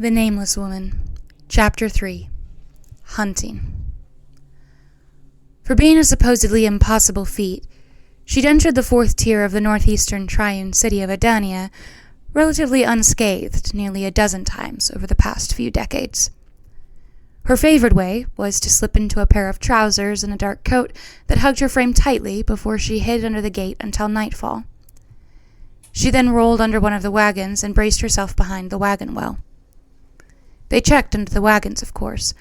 The Nameless Woman, Chapter 3, Hunting. For being a supposedly impossible feat, she'd entered the fourth tier of the northeastern triune city of Adania relatively unscathed nearly a dozen times over the past few decades. Her favored way was to slip into a pair of trousers and a dark coat that hugged her frame tightly before she hid under the gate until nightfall. She then rolled under one of the wagons and braced herself behind the wagon well. They checked under the wagons, of course,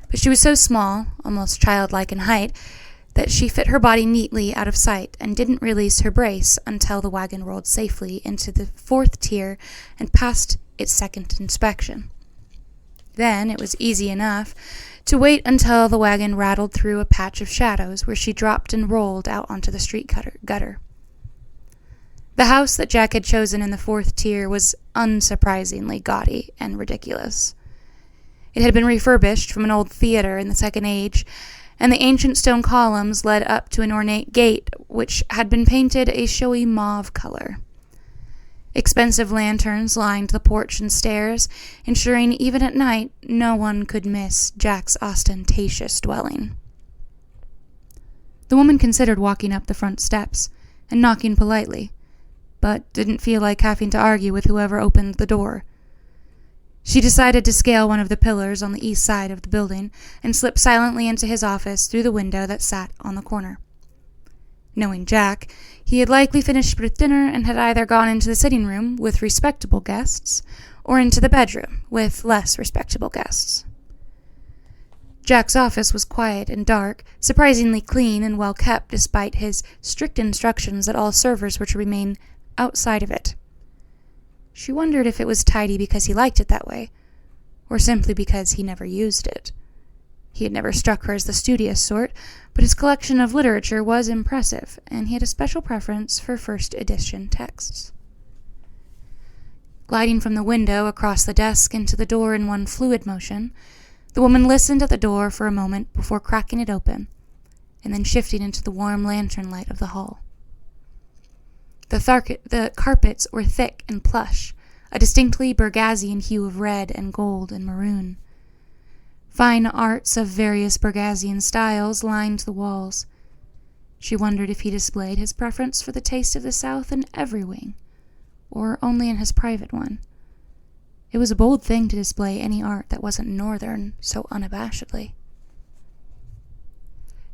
but she was so small, almost childlike in height, that she fit her body neatly out of sight and didn't release her brace until the wagon rolled safely into the fourth tier and passed its second inspection. Then it was easy enough to wait until the wagon rattled through a patch of shadows where she dropped and rolled out onto the street gutter. The house that Jack had chosen in the fourth tier was unsurprisingly gaudy and ridiculous. It had been refurbished from an old theater in the Second Age, and the ancient stone columns led up to an ornate gate which had been painted a showy mauve color. Expensive lanterns lined the porch and stairs, ensuring even at night no one could miss Jack's ostentatious dwelling. The woman considered walking up the front steps and knocking politely, but didn't feel like having to argue with whoever opened the door. She decided to scale one of the pillars on the east side of the building and slip silently into his office through the window that sat on the corner. Knowing Jack, he had likely finished with dinner and had either gone into the sitting room with respectable guests or into the bedroom with less respectable guests. Jack's office was quiet and dark, surprisingly clean and well kept despite his strict instructions that all servers were to remain outside of it. She wondered if it was tidy because he liked it that way, or simply because he never used it. He had never struck her as the studious sort, but his collection of literature was impressive, and he had a special preference for first edition texts. Gliding from the window across the desk into the door in one fluid motion, the woman listened at the door for a moment before cracking it open, and then shifting into the warm lantern light of the hall. The carpets were thick and plush, a distinctly Burgassian hue of red and gold and maroon. Fine arts of various Burgassian styles lined the walls. She wondered if he displayed his preference for the taste of the South in every wing, or only in his private one. It was a bold thing to display any art that wasn't Northern so unabashedly.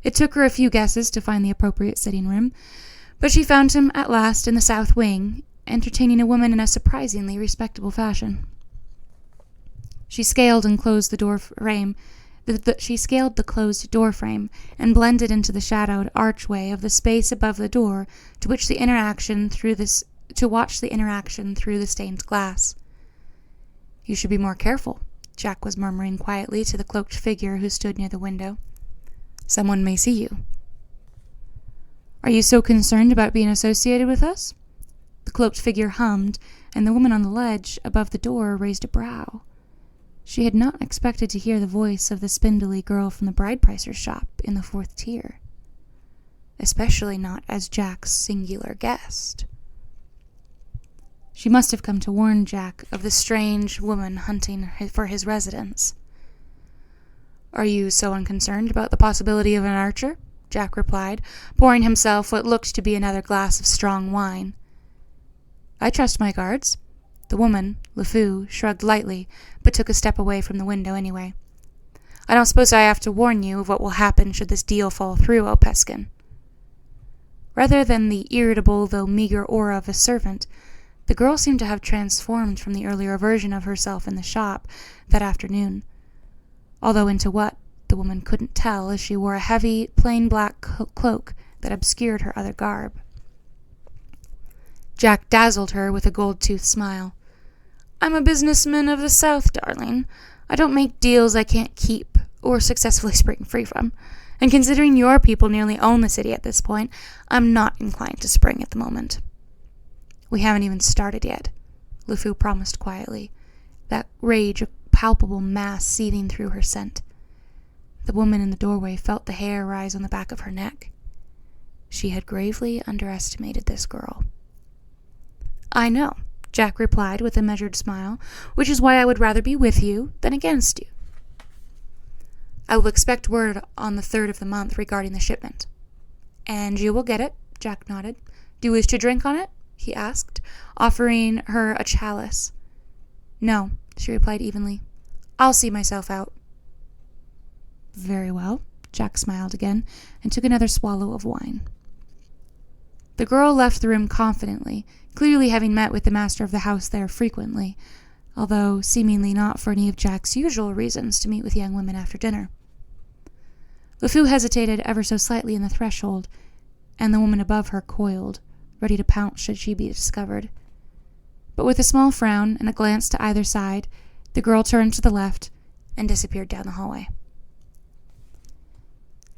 It took her a few guesses to find the appropriate sitting room, but she found him at last in the south wing, entertaining a woman in a surprisingly respectable fashion. She scaled the closed door frame and blended into the shadowed archway of the space above the door to watch the interaction through the stained glass. "You should be more careful," Jack was murmuring quietly to the cloaked figure who stood near the window. "Someone may see you." "Are you so concerned about being associated with us?" The cloaked figure hummed, and the woman on the ledge above the door raised a brow. She had not expected to hear the voice of the spindly girl from the bride pricer's shop in the fourth tier, especially not as Jack's singular guest. She must have come to warn Jack of the strange woman hunting for his residence. "Are you so unconcerned about the possibility of an archer?" Jack replied, pouring himself what looked to be another glass of strong wine. "I trust my guards." The woman, LeFou, shrugged lightly, but took a step away from the window anyway. "I don't suppose I have to warn you of what will happen should this deal fall through, Opeskin." Rather than the irritable though meager aura of a servant, the girl seemed to have transformed from the earlier version of herself in the shop that afternoon, although into what the woman couldn't tell as she wore a heavy, plain black cloak that obscured her other garb. Jack dazzled her with a gold-toothed smile. "I'm a businessman of the South, darling. I don't make deals I can't keep or successfully spring free from. And considering your people nearly own the city at this point, I'm not inclined to spring at the moment." "We haven't even started yet," LeFou promised quietly, that rage a palpable mass seething through her scent. The woman in the doorway felt the hair rise on the back of her neck. She had gravely underestimated this girl. "I know," Jack replied with a measured smile, which is why I would rather be with you than against you. I will expect word on the 3rd of the month regarding the shipment. And you will get it, Jack nodded. Do you wish to drink on it? He asked, offering her a chalice. No, she replied evenly. I'll see myself out. Very well, Jack smiled again and took another swallow of wine. The girl left the room confidently, clearly having met with the master of the house there frequently, although seemingly not for any of Jack's usual reasons to meet with young women after dinner. LeFou hesitated ever so slightly in the threshold, and the woman above her coiled, ready to pounce should she be discovered. But with a small frown and a glance to either side, the girl turned to the left and disappeared down the hallway.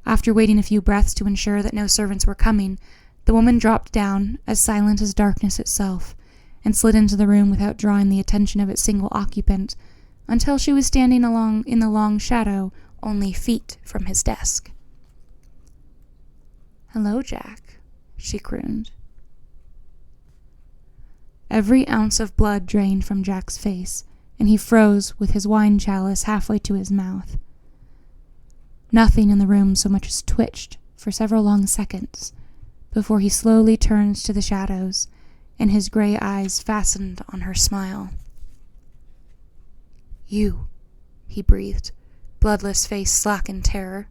After waiting a few breaths to ensure that no servants were coming, the woman dropped down, as silent as darkness itself, and slid into the room without drawing the attention of its single occupant, until she was standing in the long shadow, only feet from his desk. Hello, Jack, she crooned. Every ounce of blood drained from Jack's face, and he froze with his wine chalice halfway to his mouth. Nothing in the room so much as twitched for several long seconds, before he slowly turned to the shadows, and his gray eyes fastened on her smile. You, he breathed, bloodless face slack in terror.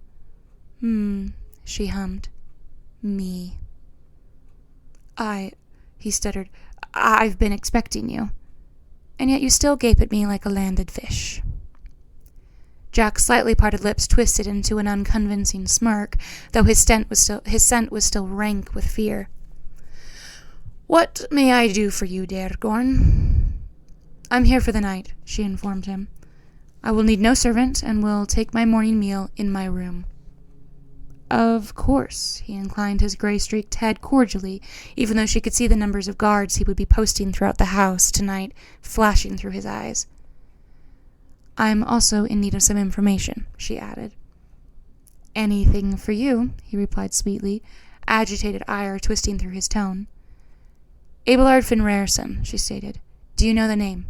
She hummed. Me. He stuttered, I've been expecting you. And yet you still gape at me like a landed fish. Jack's slightly parted lips twisted into an unconvincing smirk, though his scent was still rank with fear. What may I do for you, Daregorn? I'm here for the night, she informed him. I will need no servant, and will take my morning meal in my room. Of course, he inclined his gray-streaked head cordially, even though she could see the numbers of guards he would be posting throughout the house tonight flashing through his eyes. I'm also in need of some information, she added. Anything for you, he replied sweetly, agitated ire twisting through his tone. Abelard Finrayson, she stated. Do you know the name?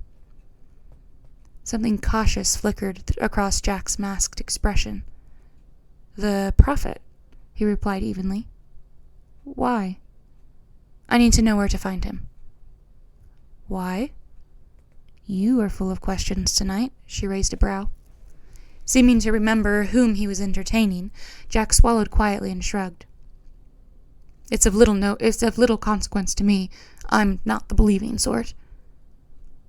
Something cautious flickered across Jack's masked expression. The prophet, he replied evenly. Why? I need to know where to find him. Why? You are full of questions tonight, she raised a brow. Seeming to remember whom he was entertaining, Jack swallowed quietly and shrugged. It's of little consequence to me. I'm not the believing sort.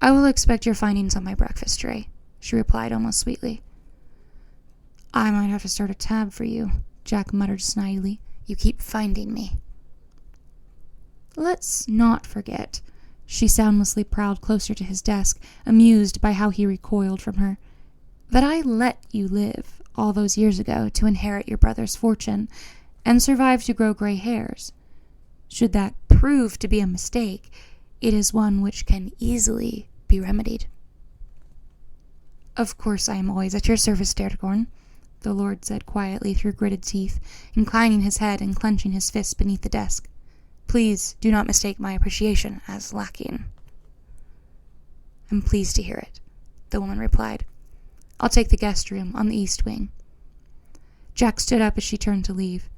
I will expect your findings on my breakfast tray, she replied almost sweetly. I might have to start a tab for you, Jack muttered snidely. You keep finding me. Let's not forget, she soundlessly prowled closer to his desk, amused by how he recoiled from her, that I let you live all those years ago to inherit your brother's fortune, and survive to grow gray hairs. Should that prove to be a mistake, it is one which can easily be remedied. Of course I am always at your service, Daregorn, the Lord said quietly through gritted teeth, inclining his head and clenching his fists beneath the desk. Please do not mistake my appreciation as lacking. I'm pleased to hear it, the woman replied. I'll take the guest room on the east wing. Jack stood up as she turned to leave.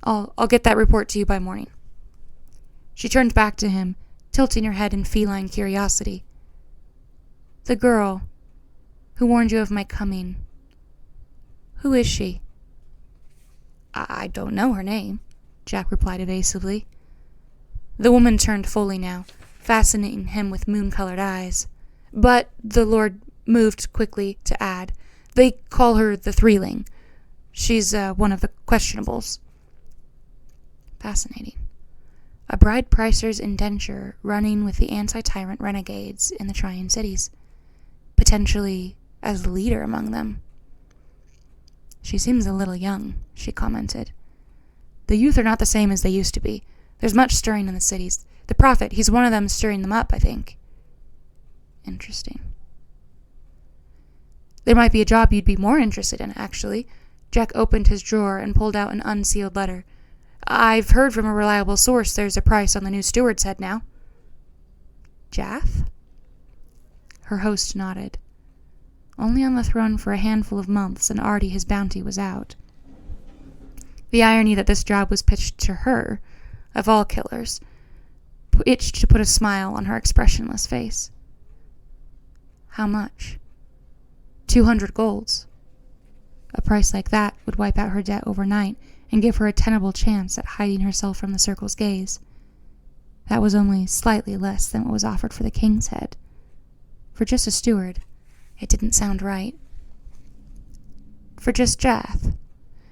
I'll get that report to you by morning. She turned back to him, tilting her head in feline curiosity. The girl who warned you of my coming. Who is she? I don't know her name, Jack replied evasively. The woman turned fully now, fascinating him with moon-colored eyes. But the Lord moved quickly to add, they call her the Threeling. She's one of the questionables. Fascinating. A bride pricer's indenture running with the anti-tyrant renegades in the Tyrant cities, potentially as the leader among them. She seems a little young, she commented. The youth are not the same as they used to be. There's much stirring in the cities. The prophet, he's one of them stirring them up, I think. Interesting. There might be a job you'd be more interested in, actually. Jack opened his drawer and pulled out an unsealed letter. I've heard from a reliable source there's a price on the new steward's head now. Jaff? Her host nodded. Only on the throne for a handful of months, and already his bounty was out. The irony that this job was pitched to her, of all killers, itched to put a smile on her expressionless face. How much? 200 golds. A price like that would wipe out her debt overnight and give her a tenable chance at hiding herself from the circle's gaze. That was only slightly less than what was offered for the king's head. For just a steward, it didn't sound right. For just Jath?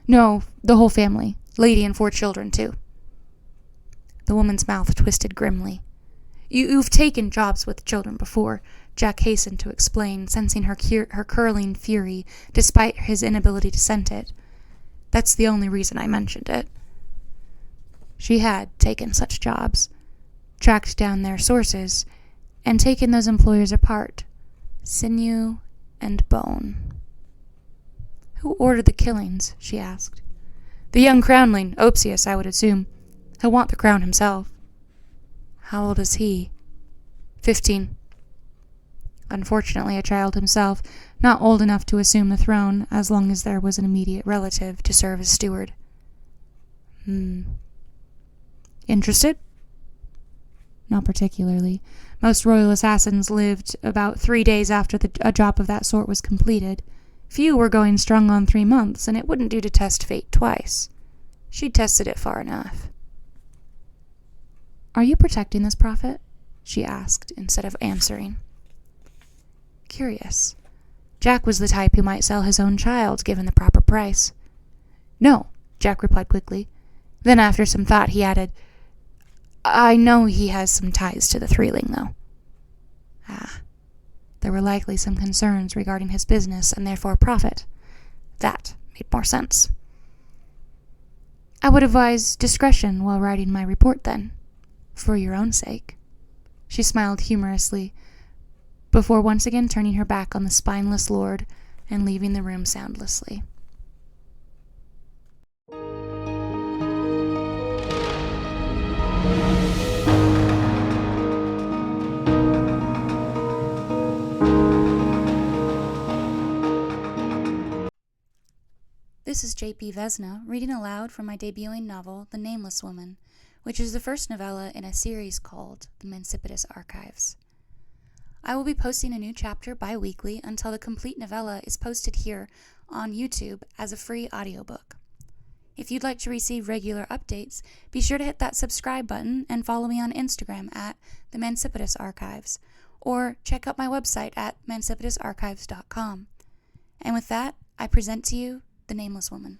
No, the whole family, lady and 4 children, too. The woman's mouth twisted grimly. You've taken jobs with children before, Jack hastened to explain, sensing her curling fury, despite his inability to scent it. That's the only reason I mentioned it. She had taken such jobs, tracked down their sources, and taken those employers apart, sinew and bone. Who ordered the killings? She asked. The young crownling, Opsius, I would assume. He'll want the crown himself. How old is he? 15. Unfortunately, a child himself, not old enough to assume the throne as long as there was an immediate relative to serve as steward. Interested? Not particularly. Most royal assassins lived about 3 days after a job of that sort was completed. Few were going strong on 3 months, and it wouldn't do to test fate twice. She'd tested it far enough. Are you protecting this prophet? She asked, instead of answering. Curious. Jack was the type who might sell his own child, given the proper price. No, Jack replied quickly. Then after some thought, he added, I know he has some ties to the Threeling, though. There were likely some concerns regarding his business and therefore profit. That made more sense. I would advise discretion while writing my report, then, for your own sake. She smiled humorously, before once again turning her back on the spineless lord and leaving the room soundlessly. This is J.P. Vesna reading aloud from my debuting novel, The Nameless Woman, which is the first novella in a series called The Mancipitas Archives. I will be posting a new chapter bi-weekly until the complete novella is posted here on YouTube as a free audiobook. If you'd like to receive regular updates, be sure to hit that subscribe button and follow me on Instagram at The Mancipitas Archives, or check out my website at mancipitasarchives.com. And with that, I present to you The Nameless Woman.